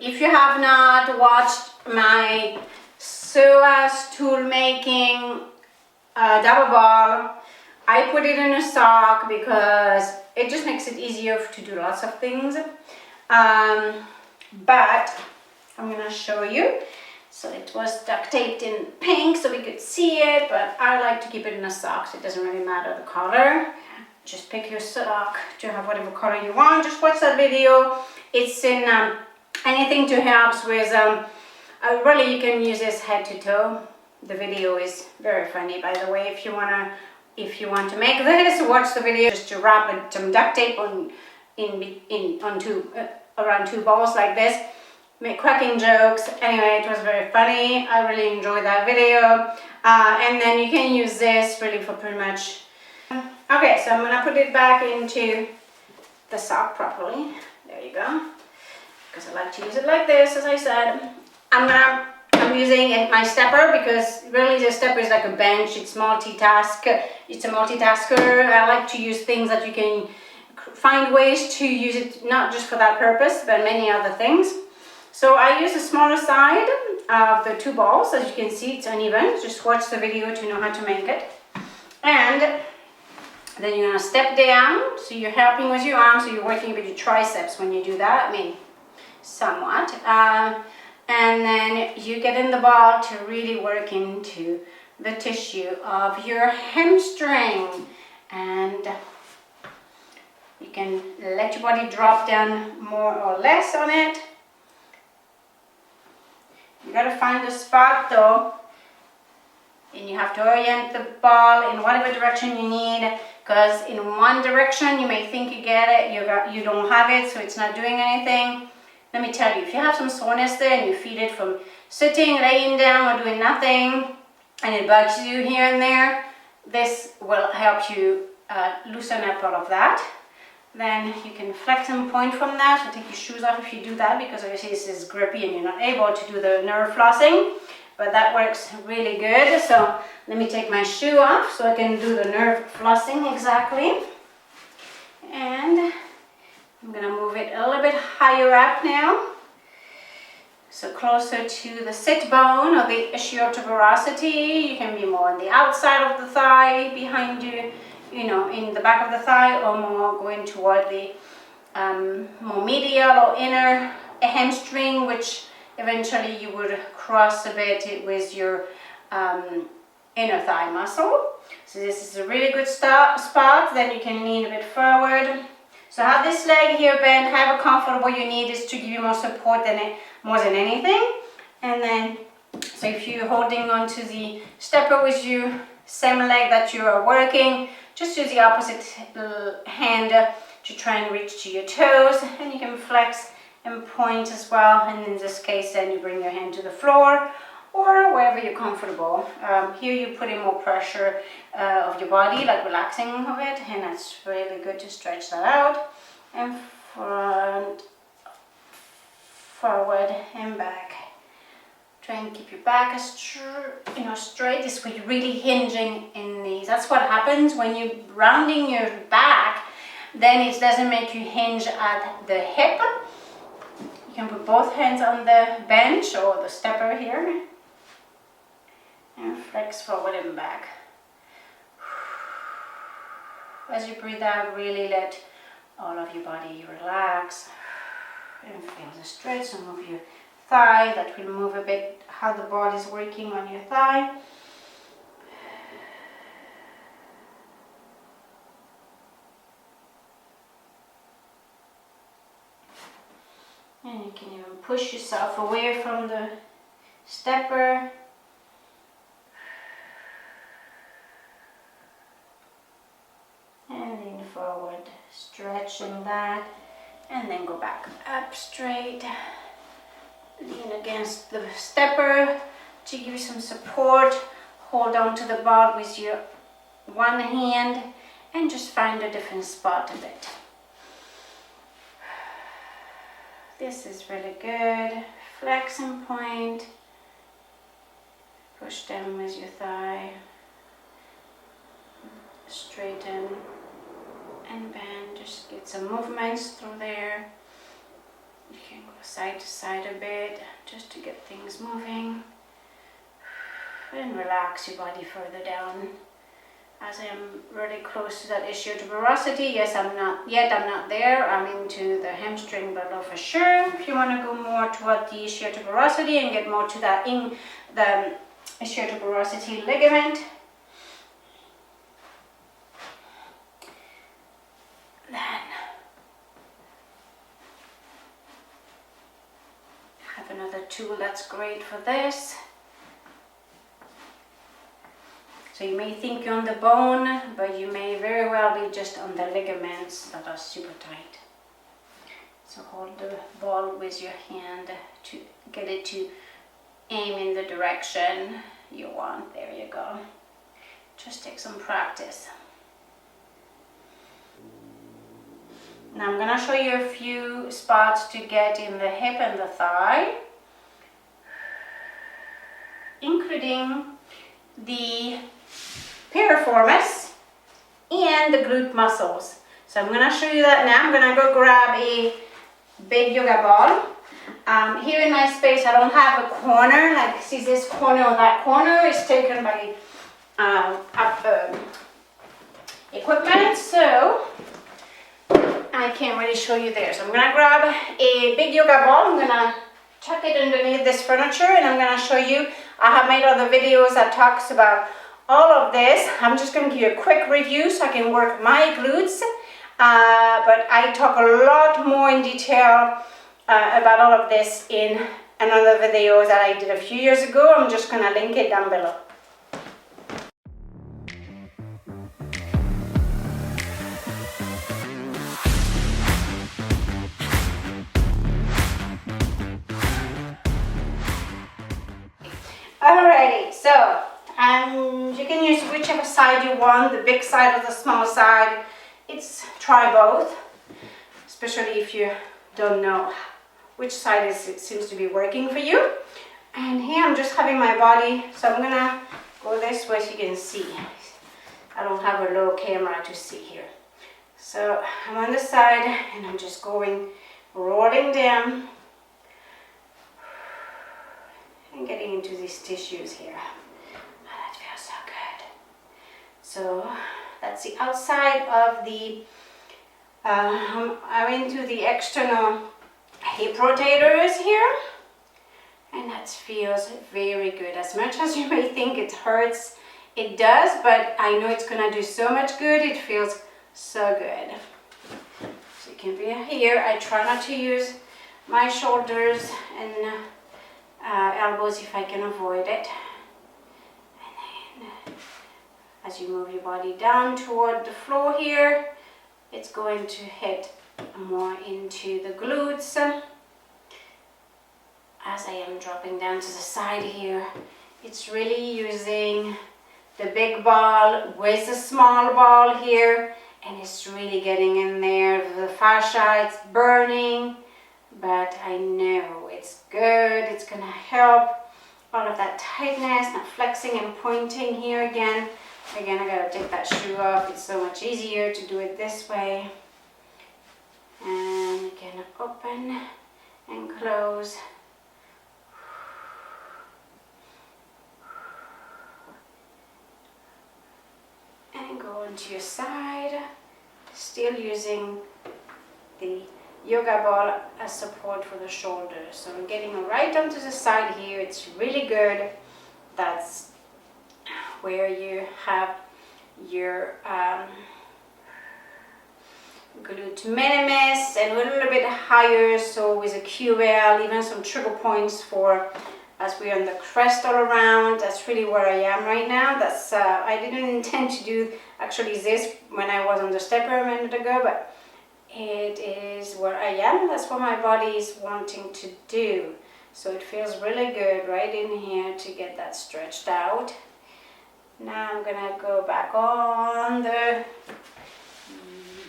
if you have not watched my psoas tool making double ball, I put it in a sock because it just makes it easier to do lots of things. But I'm gonna show you. So it was duct taped in pink so we could see it, but I like to keep it in a sock, so it doesn't really matter the color. Just pick your sock to have whatever color you want. Just watch that video. It's in anything to help with, really you can use this head to toe. The video is very funny, by the way. If you want to make this, watch the video. Just to wrap some duct tape on around two balls like this. Make cracking jokes. Anyway, it was very funny. I really enjoyed that video. And then you can use this really for pretty much. Okay, so I'm gonna put it back into the sock properly. There you go. Because I like to use it like this, as I said. I'm using my stepper because really the stepper is like a bench. It's multitask. It's a multitasker. I like to use things that you can find ways to use it, not just for that purpose, but many other things. So I use the smaller side of the two balls. As you can see, it's uneven. Just watch the video to know how to make it. And then you're gonna step down. So you're helping with your arms, so you're working with your triceps when you do that. I mean, somewhat. And then you get in the ball to really work into the tissue of your hamstring. And you can let your body drop down more or less on it. You gotta find the spot though, and you have to orient the ball in whatever direction you need, because in one direction you may think you get it, you don't have it, so it's not doing anything. Let me tell you, if you have some soreness there and you feel it from sitting, laying down or doing nothing, and it bugs you here and there, this will help you loosen up all of that. Then you can flex and point from that. So take your shoes off if you do that, because obviously this is grippy and you're not able to do the nerve flossing, but that works really good. So let me take my shoe off so I can do the nerve flossing exactly. And I'm gonna move it a little bit higher up now. So closer to the sit bone or the ischial You can be more on the outside of the thigh, behind you, you know, in the back of the thigh, or more going toward the more medial or inner hamstring, which eventually you would cross a bit with your inner thigh muscle. So this is a really good spot. Then you can lean a bit forward. So have this leg here bent, however comfortable you need is to give you more support more than anything. And then, so if you're holding onto the stepper with your same leg that you are working, just use the opposite hand to try and reach to your toes, and you can flex and point as well. And in this case, then you bring your hand to the floor or wherever you're comfortable. Here you're putting more pressure of your body, like relaxing of it, and that's really good to stretch that out. And front, forward, and back. Try and keep your back straight. This way you're really hinging in these. That's what happens when you're rounding your back. Then it doesn't make you hinge at the hip. You can put both hands on the bench or the stepper here. And flex forward and back. As you breathe out, really let all of your body relax. And feel the stretch and move your thigh. That will move a bit how the ball is working on your thigh. And you can even push yourself away from the stepper. And lean forward, stretching that. And then go back up straight. Lean against the stepper to give you some support. Hold on to the ball with your one hand and just find a different spot of it. This is really good. Flex and point. Push down with your thigh. Straighten. and bend, just get some movements through there. You can go side to side a bit just to get things moving. And relax your body further down. As I am really close to that ischial tuberosity. Yes, I'm not there. I'm into the hamstring below for sure. If you want to go more toward the ischial tuberosity and get more to that in the ischial tuberosity ligament, then I have another tool that's great for this. So you may think you're on the bone, but you may very well be just on the ligaments that are super tight. So hold the ball with your hand to get it to aim in the direction you want. There you go. Just take some practice. Now I'm going to show you a few spots to get in the hip and the thigh, including the piriformis and the glute muscles. So I'm going to show you that now. I'm going to go grab a big yoga ball. Here in my space I don't have a corner, like see this corner or that corner is taken by equipment, so I can't really show you there. So I'm going to grab a big yoga ball. I'm going to chuck it underneath this furniture and I'm going to show you. I have made other videos that talks about all of this. I'm just going to give you a quick review so I can work my glutes, but I talk a lot more in detail about all of this in another video that I did a few years ago. I'm just going to link it down below. Alrighty, so you can use whichever side you want, the big side or the small side. Try both, especially if you don't know which side it seems to be working for you. And here I'm just having my body, so I'm gonna go this way so you can see. I don't have a low camera to see here. So I'm on the side and I'm just rolling down and getting into these tissues here. Oh, that feels so good. So that's the outside of the, I'm into the external hip rotators here, and that feels very good. As much as you may think it hurts, it does, but I know it's gonna do so much good. It feels so good. So you can be here. I try not to use my shoulders and elbows if I can avoid it. And then as you move your body down toward the floor here, it's going to hit more into the glutes. As I am dropping down to the side here, it's really using the big ball with the small ball here, and it's really getting in there. The fascia, it's burning, but I know it's good. It's gonna help all of that tightness, not flexing and pointing here again. Again, I gotta take that shoe off. It's so much easier to do it this way. And again, open and close. And go into your side, still using the yoga ball as support for the shoulders. So I'm getting right onto the side here. It's really good. That's where you have your glute minimus and a little bit higher, so with a QL, even some trigger points for as we're on the crest all around. That's really where I am right now. That's I didn't intend to do actually this when I was on the stepper a minute ago, but it is where I am. That's what my body is wanting to do. So it feels really good right in here to get that stretched out. Now I'm gonna go back on the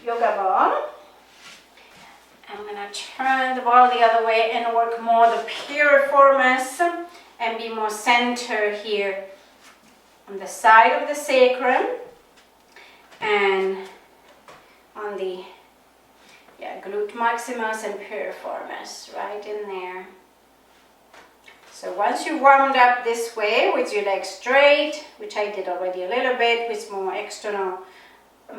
yoga ball. I'm gonna turn the ball the other way and work more the piriformis and be more center here on the side of the sacrum and on the Yeah, glute maximus and piriformis, right in there. So once you warmed up this way with your legs straight, which I did already a little bit with more external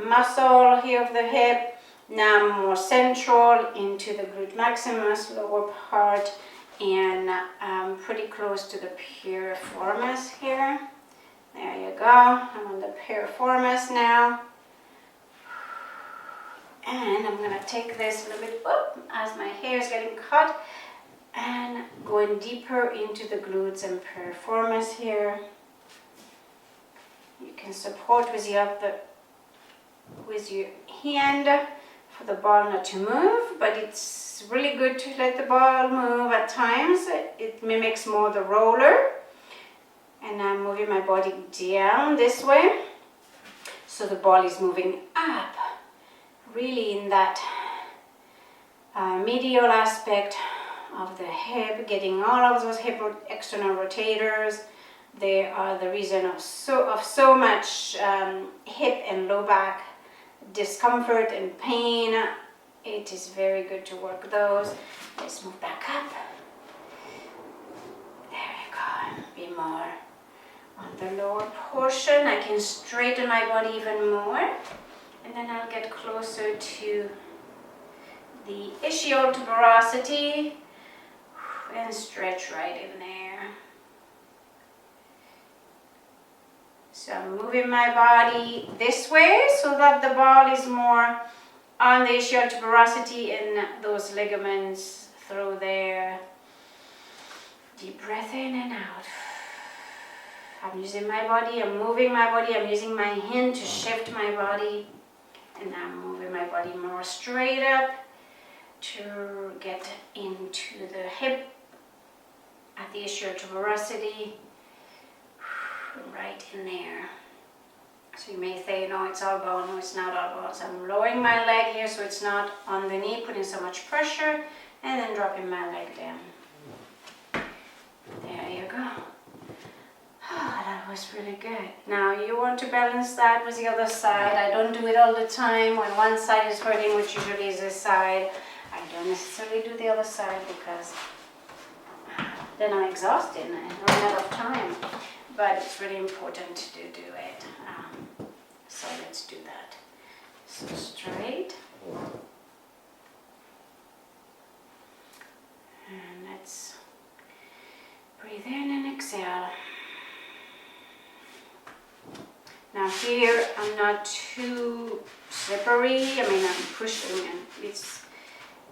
muscle here of the hip, now more central into the glute maximus, lower part, and pretty close to the piriformis here. There you go. I'm on the piriformis now. And I'm going to take this a little bit up as my hair is getting cut and going deeper into the glutes and piriformis here. You can support with your hand for the ball not to move, but it's really good to let the ball move at times. It mimics more the roller. And I'm moving my body down this way, so the ball is moving up, really in that medial aspect of the hip, getting all of those hip external rotators. They are the reason of so much hip and low back discomfort and pain. It is very good to work those. Let's move back up. There you go. Be more on the lower portion. I can straighten my body even more, and then I'll get closer to the ischial tuberosity and stretch right in there. So I'm moving my body this way so that the ball is more on the ischial tuberosity and those ligaments through there. Deep breath in and out. I'm using my body, I'm moving my body, I'm using my hand to shift my body, and I'm moving my body more straight up to get into the hip at the ischial tuberosity, right in there. So you may say, no, it's all bone. No, it's not all bone. So I'm lowering my leg here so it's not on the knee, putting so much pressure, and then dropping my leg down. There you go. Oh, that was really good. Now you want to balance that with the other side. I don't do it all the time. When one side is hurting, which usually is this side, I don't necessarily do the other side because then I'm exhausted and I run out of time. But it's really important to do it. So let's do that. So straight. And let's breathe in and exhale. Now here I'm not too slippery. I mean, I'm pushing and it's,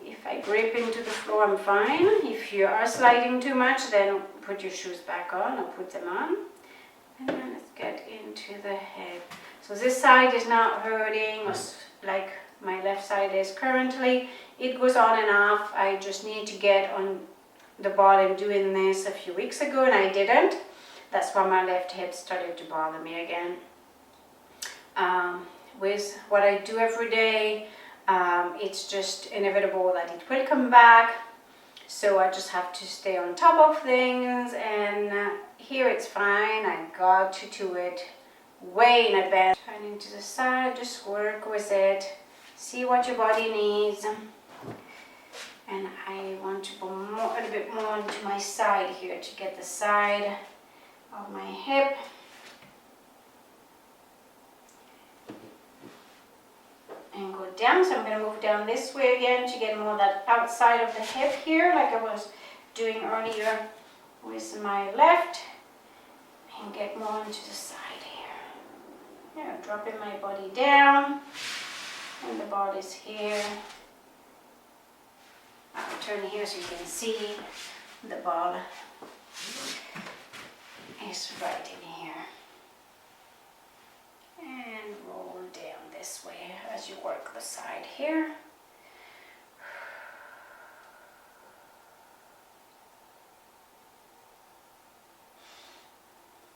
if I grip into the floor, I'm fine. If you are sliding too much, then put your shoes back on or put them on. And then let's get into the hip. So this side is not hurting like my left side is currently. It goes on and off. I just need to get on the ball and doing this a few weeks ago and I didn't. That's why my left hip started to bother me again. With what I do every day, it's just inevitable that it will come back. So I just have to stay on top of things, and here it's fine. I got to do it way in advance. Turning to the side, just work with it. See what your body needs. And I want to go a little bit more onto my side here to get the side of my hip. And go down, so I'm going to move down this way again to get more of that outside of the hip here, like I was doing earlier with my left, and get more into the side here. Yeah, dropping my body down, and the ball is here. I'll turn here so you can see the ball is right in here. And roll down this way as you work the side here.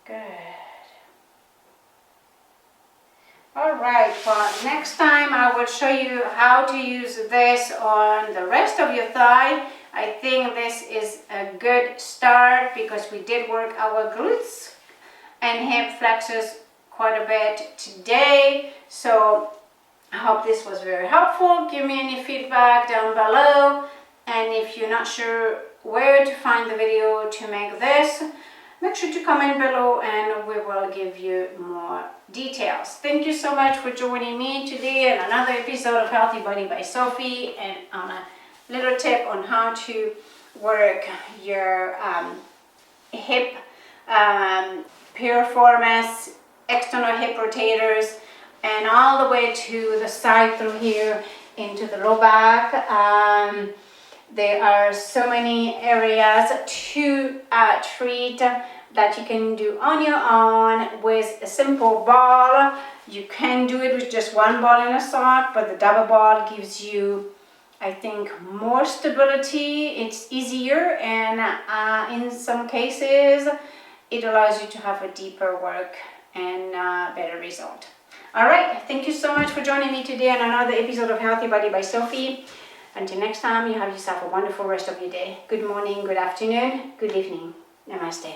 Good. All right, well, next time I will show you how to use this on the rest of your thigh. I think this is a good start because we did work our glutes and hip flexors quite a bit today, so I hope this was very helpful. Give me any feedback down below, and if you're not sure where to find the video to make this, make sure to comment below and we will give you more details. Thank you so much for joining me today in another episode of Healthy Body by Sophie, and on a little tip on how to work your hip, piriformis, external hip rotators, and all the way to the side through here into the low back. There are so many areas to treat that you can do on your own with a simple ball. You can do it with just one ball in a sock, but the double ball gives you, I think, more stability. It's easier, and in some cases it allows you to have a deeper work and better result. All right, thank you so much for joining me today on another episode of Healthy Body by Sophie. Until next time, you have yourself a wonderful rest of your day. Good morning, good afternoon, good evening. Namaste.